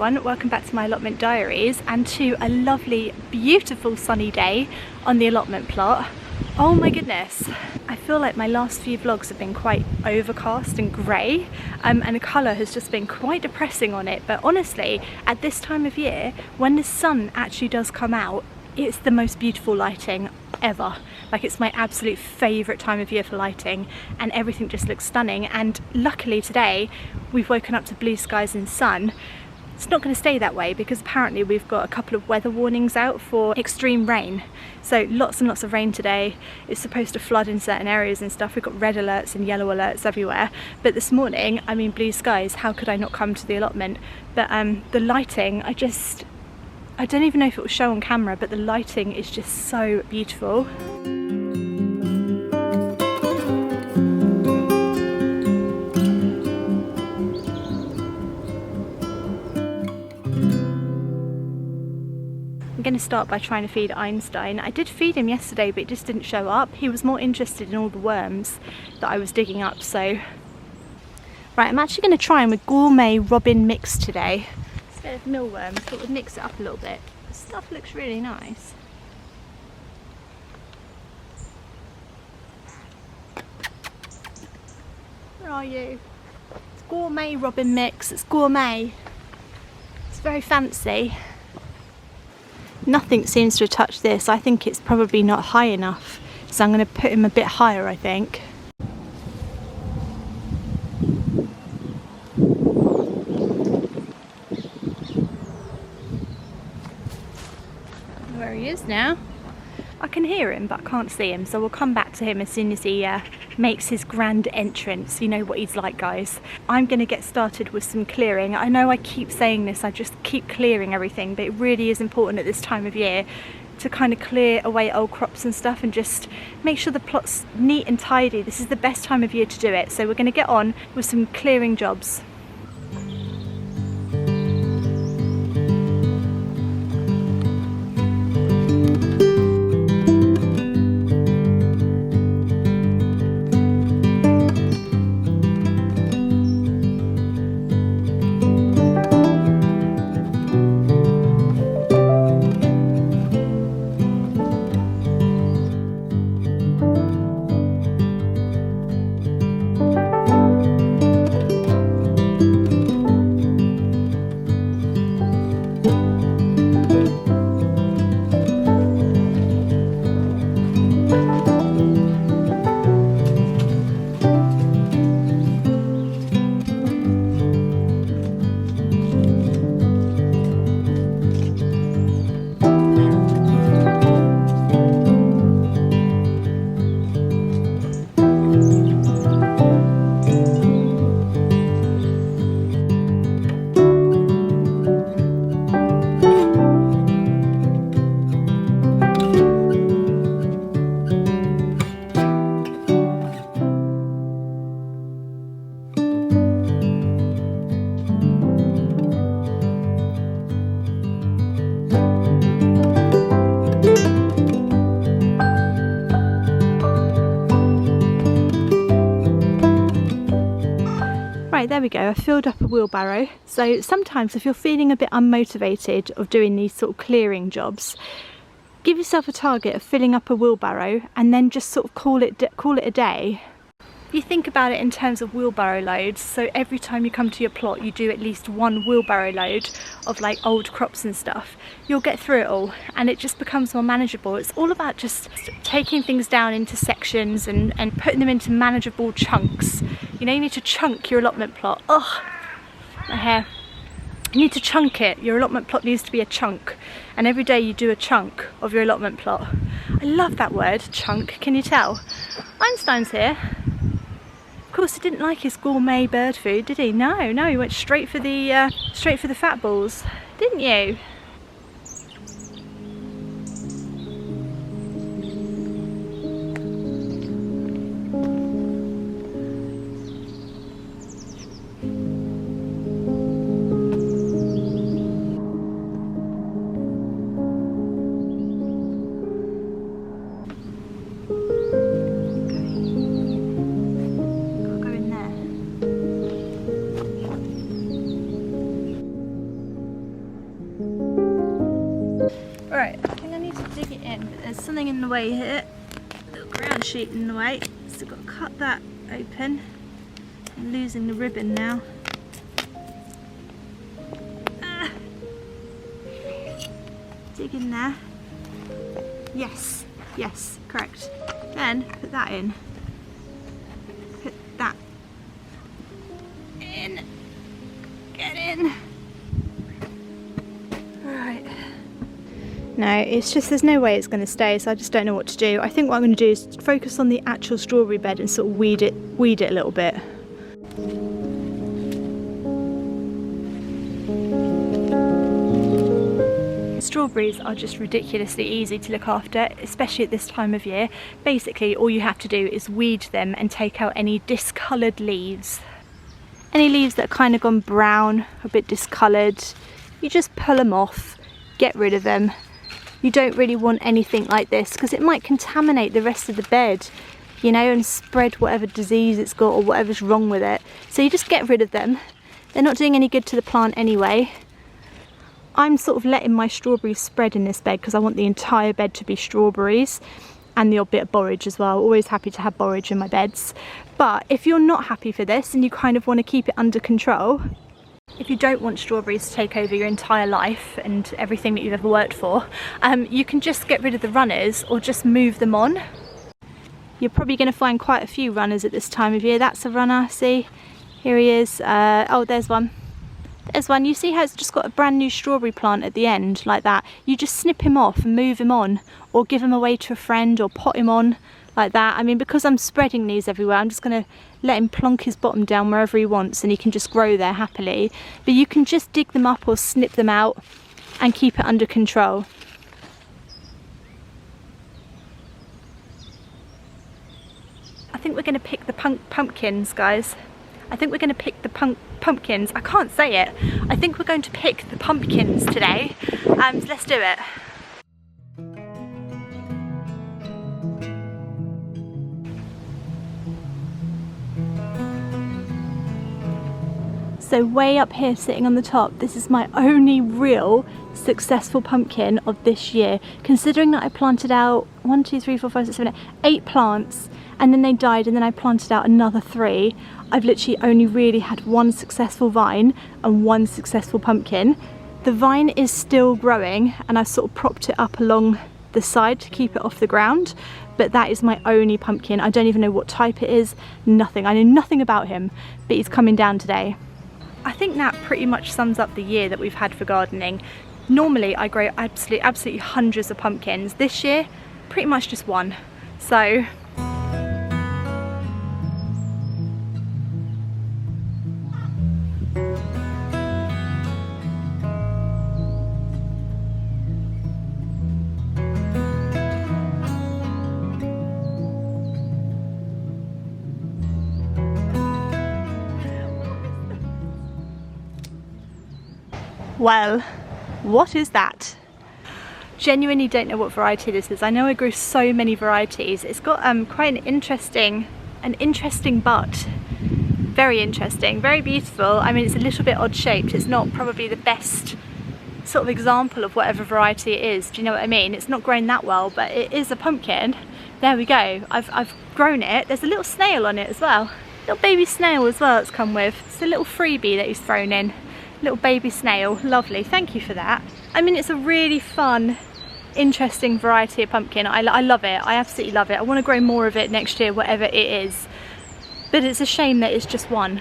everyone, welcome back to my allotment diaries and to a lovely, beautiful sunny day on the allotment plot. Oh my goodness, I feel like my last few vlogs have been quite overcast and grey and the colour has just been quite depressing on it, but honestly at this time of year when the sun actually does come out, it's the most beautiful lighting ever. Like, it's my absolute favourite time of year for lighting and everything just looks stunning. And luckily today we've woken up to blue skies and sun. It's not going to stay that way because apparently we've got a couple of weather warnings out for extreme rain. So lots and lots of rain today. It's supposed to flood in certain areas and stuff. We've got red alerts and yellow alerts everywhere. But this morning, I mean, blue skies, how could I not come to the allotment? But the lighting, I don't even know if it will show on camera, but the lighting is just so beautiful. I'm going to start by trying to feed Einstein. I did feed him yesterday, but it just didn't show up. He was more interested in all the worms that I was digging up, so... Right, I'm actually going to try him with gourmet robin mix today. Instead of mealworms, thought we'd mix it up a little bit. The stuff looks really nice. Where are you? It's gourmet robin mix, it's gourmet. It's very fancy. Nothing seems to have touched this. I think it's probably not high enough, so I'm going to put him a bit higher, I think. Where he is now. I can hear him but I can't see him, so we'll come back to him as soon as he makes his grand entrance. You know what he's like, guys. I'm going to get started with some clearing. I know I keep saying this, I just keep clearing everything, but it really is important at this time of year to kind of clear away old crops and stuff and just make sure the plot's neat and tidy. This is the best time of year to do it, so we're going to get on with some clearing jobs. Right, there we go, I filled up a wheelbarrow. So sometimes if you're feeling a bit unmotivated of doing these sort of clearing jobs, give yourself a target of filling up a wheelbarrow and then just sort of call it a day. If you think about it in terms of wheelbarrow loads, so every time you come to your plot you do at least one wheelbarrow load of like old crops and stuff, you'll get through it all and it just becomes more manageable. It's all about just taking things down into sections and putting them into manageable chunks. You know, you need to chunk your allotment plot. Oh, my hair. You need to chunk it. Your allotment plot needs to be a chunk, and every day you do a chunk of your allotment plot. I love that word, chunk. Can you tell? Einstein's here. Of course, he didn't like his gourmet bird food, did he? No, he went straight for the fat balls, didn't you? Right, I think I need to dig it in, but there's something in the way here. The ground sheet in the way, so I've got to cut that open. I'm losing the ribbon now. Dig in there. Yes, yes, correct. Then put that in. Put that in. Get in. Right. No, it's just there's no way it's going to stay, so I just don't know what to do. I think what I'm going to do is focus on the actual strawberry bed and sort of weed it a little bit. Strawberries are just ridiculously easy to look after, especially at this time of year. Basically, all you have to do is weed them and take out any discoloured leaves. Any leaves that are kind of gone brown, a bit discoloured, you just pull them off, get rid of them. You don't really want anything like this because it might contaminate the rest of the bed, you know, and spread whatever disease it's got or whatever's wrong with it. So you just get rid of them. They're not doing any good to the plant anyway. I'm sort of letting my strawberries spread in this bed because I want the entire bed to be strawberries, and the odd bit of borage as well. Always happy to have borage in my beds. But if you're not happy for this and you kind of want to keep it under control, if you don't want strawberries to take over your entire life and everything that you've ever worked for, you can just get rid of the runners or just move them on. You're probably going to find quite a few runners at this time of year. That's a runner, see? Here he is. Oh, there's one. There's one. You see how it's just got a brand new strawberry plant at the end, like that? You just snip him off and move him on, or give him away to a friend, or pot him on, like that. I mean, because I'm spreading these everywhere, I'm just going to let him plonk his bottom down wherever he wants, and he can just grow there happily. But you can just dig them up or snip them out and keep it under control. I think we're going to pick the pumpkins, guys. I think we're going to pick the pumpkins. I can't say it. I think we're going to pick the pumpkins today. So let's do it. So way up here sitting on the top, this is my only real successful pumpkin of this year, considering that I planted out 1, 2, 3, 4, 5, 6, 7, 8 plants, and then they died, and then I planted out another 3. I've literally only really had 1 successful vine and 1 successful pumpkin. The vine is still growing, and I've sort of propped it up along the side to keep it off the ground, but that is my only pumpkin. I don't even know what type it is, nothing. I know nothing about him, but he's coming down today. I think that pretty much sums up the year that we've had for gardening. Normally I grow absolutely hundreds of pumpkins. This year, pretty much just 1. So well, what is that? Genuinely don't know what variety this is. I know I grew so many varieties. It's got quite an interesting bud. Very interesting, very beautiful. I mean, it's a little bit odd shaped. It's not probably the best sort of example of whatever variety it is. Do you know what I mean? It's not grown that well, but it is a pumpkin. There we go. I've grown it. There's a little snail on it as well. Little baby snail as well it's come with. It's a little freebie that he's thrown in. Little baby snail, lovely, thank you for that. I mean, it's a really fun, interesting variety of pumpkin. I love it, I absolutely love it. I want to grow more of it next year, whatever it is. But it's a shame that it's just 1.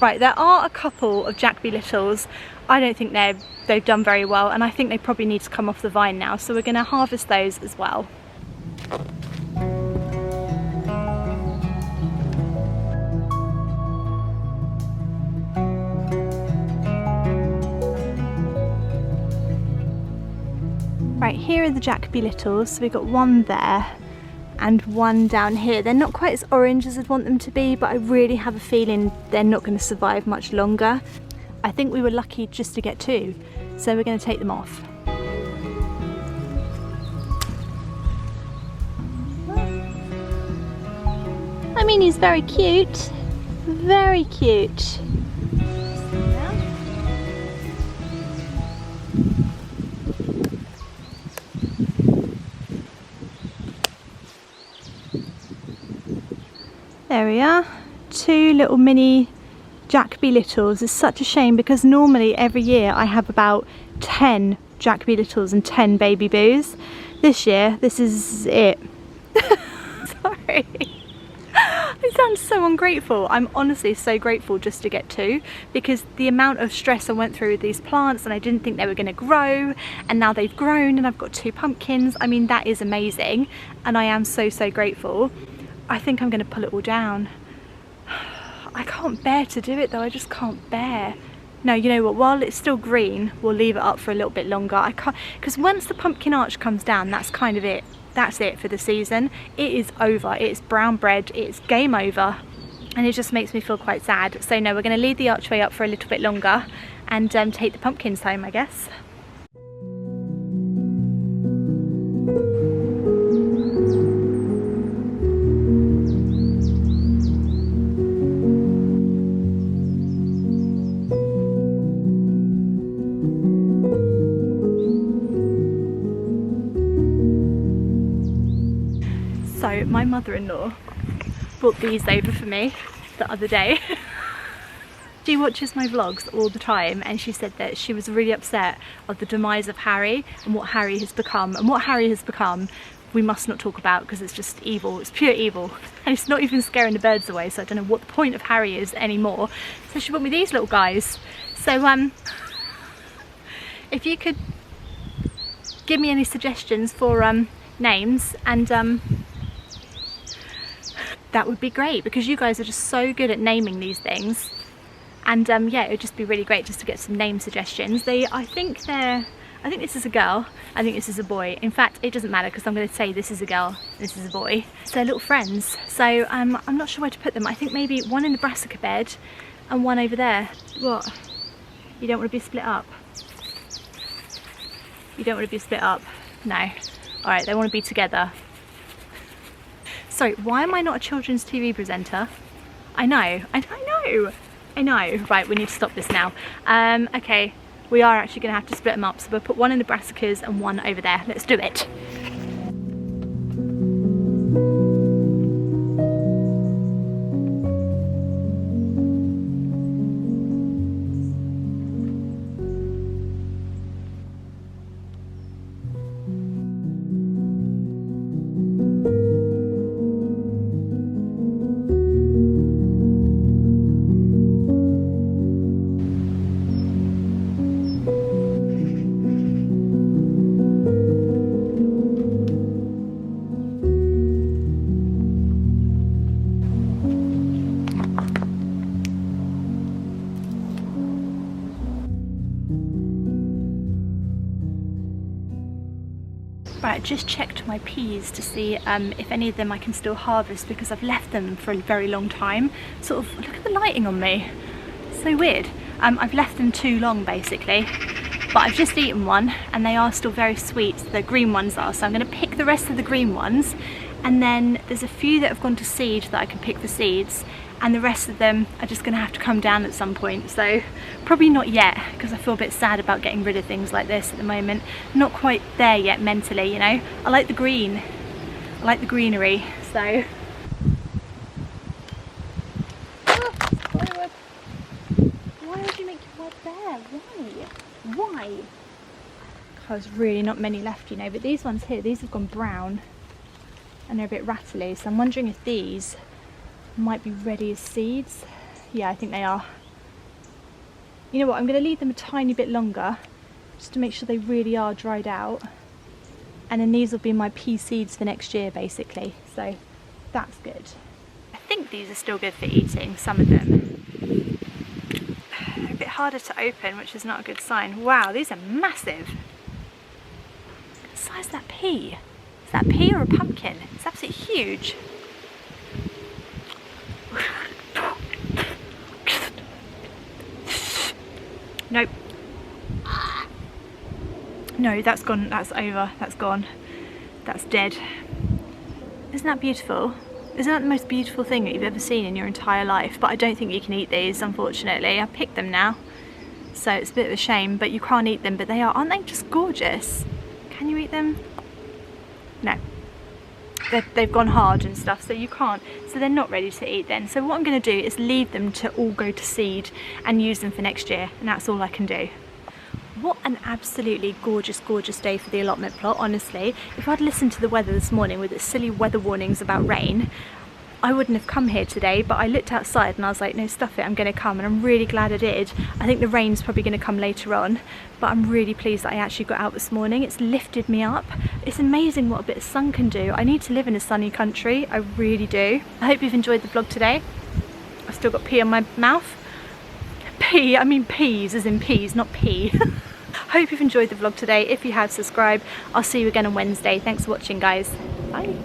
Right, there are a couple of Jacoby Littles. I don't think they've done very well, and I think they probably need to come off the vine now, so we're going to harvest those as well. Right, here are the Jacoby Littles. So we've got 1 there and 1 down here. They're not quite as orange as I'd want them to be, but I really have a feeling they're not going to survive much longer. I think we were lucky just to get 2, so we're going to take them off. I mean, he's very cute. Very cute. There we are, 2 little mini Jacoby Littles. It's such a shame because normally every year I have about 10 Jacoby Littles and 10 baby boos. This year, this is it. Sorry. I sound so ungrateful. I'm honestly so grateful just to get 2, because the amount of stress I went through with these plants, and I didn't think they were going to grow, and now they've grown and I've got 2 pumpkins. I mean, that is amazing, and I am so grateful. I think I'm going to pull it all down. I can't bear to do it though, I just can't bear. No, you know what, while it's still green, we'll leave it up for a little bit longer. I can't, because once the pumpkin arch comes down, that's kind of it. That's it for the season. It is over, it's brown bread, it's game over, and it just makes me feel quite sad. So no, we're going to leave the archway up for a little bit longer and take the pumpkins home, I guess. So my mother-in-law brought these over for me the other day. She watches my vlogs all the time, and she said that she was really upset of the demise of Harry and what Harry has become. And what Harry has become, we must not talk about because it's just evil. It's pure evil. And it's not even scaring the birds away, so I don't know what the point of Harry is anymore. So she brought me these little guys. So if you could give me any suggestions for names, and that would be great, because you guys are just so good at naming these things. And yeah, it would just be really great just to get some name suggestions. I think this is a girl, I think this is a boy. In fact, it doesn't matter because I'm going to say this is a girl, this is a boy. So they're little friends. So I'm not sure where to put them. I think maybe one in the brassica bed and one over there. What? You don't want to be split up? You don't want to be split up? No. Alright, they want to be together. Sorry, why am I not a children's TV presenter? I know. Right, we need to stop this now. Okay, we are actually going to have to split them up. So we'll put one in the brassicas and one over there. Let's do it. Right, I just checked my peas to see if any of them I can still harvest, because I've left them for a very long time. Sort of, look at the lighting on me. So weird. I've left them too long basically, but I've just eaten one and they are still very sweet. The green ones are, so I'm going to pick the rest of the green ones, and then there's a few that have gone to seed that I can pick the seeds, and the rest of them are just going to have to come down at some point. So probably not yet, because I feel a bit sad about getting rid of things like this at the moment. Not quite there yet mentally, you know. I like the green, I like the greenery, so. Why would you make your web there? Why? There's really not many left, you know, but these ones here, these have gone brown and they're a bit rattly, so I'm wondering if these might be ready as seeds. Yeah, I think they are. You know what, I'm going to leave them a tiny bit longer just to make sure they really are dried out, and then these will be my pea seeds for next year basically, so that's good. I think these are still good for eating, some of them. They're a bit harder to open, which is not a good sign. Wow, these are massive. What size is that pea? Is that pea or a pumpkin? It's absolutely huge. Nope. No, that's gone, that's over, that's gone. That's dead. Isn't that beautiful? Isn't that the most beautiful thing that you've ever seen in your entire life? But I don't think you can eat these, unfortunately. I picked them now, so it's a bit of a shame, but you can't eat them, but they are, aren't they just gorgeous? Can you eat them? No. they've gone hard and stuff, so you can't, so they're not ready to eat then. So what I'm going to do is leave them to all go to seed and use them for next year, and that's all I can do. What an absolutely gorgeous day for the allotment plot, honestly. If I'd listened to the weather this morning with its silly weather warnings about rain, I wouldn't have come here today, but I looked outside and I was like, no, stuff it, I'm going to come, and I'm really glad I did. I think the rain's probably going to come later on, but I'm really pleased that I actually got out this morning. It's lifted me up. It's amazing what a bit of sun can do. I need to live in a sunny country, I really do. I hope you've enjoyed the vlog today. I've still got pee on my mouth. Pee, I mean peas, as in peas, not pee. Hope you've enjoyed the vlog today. If you have, subscribe. I'll see you again on Wednesday. Thanks for watching, guys. Bye.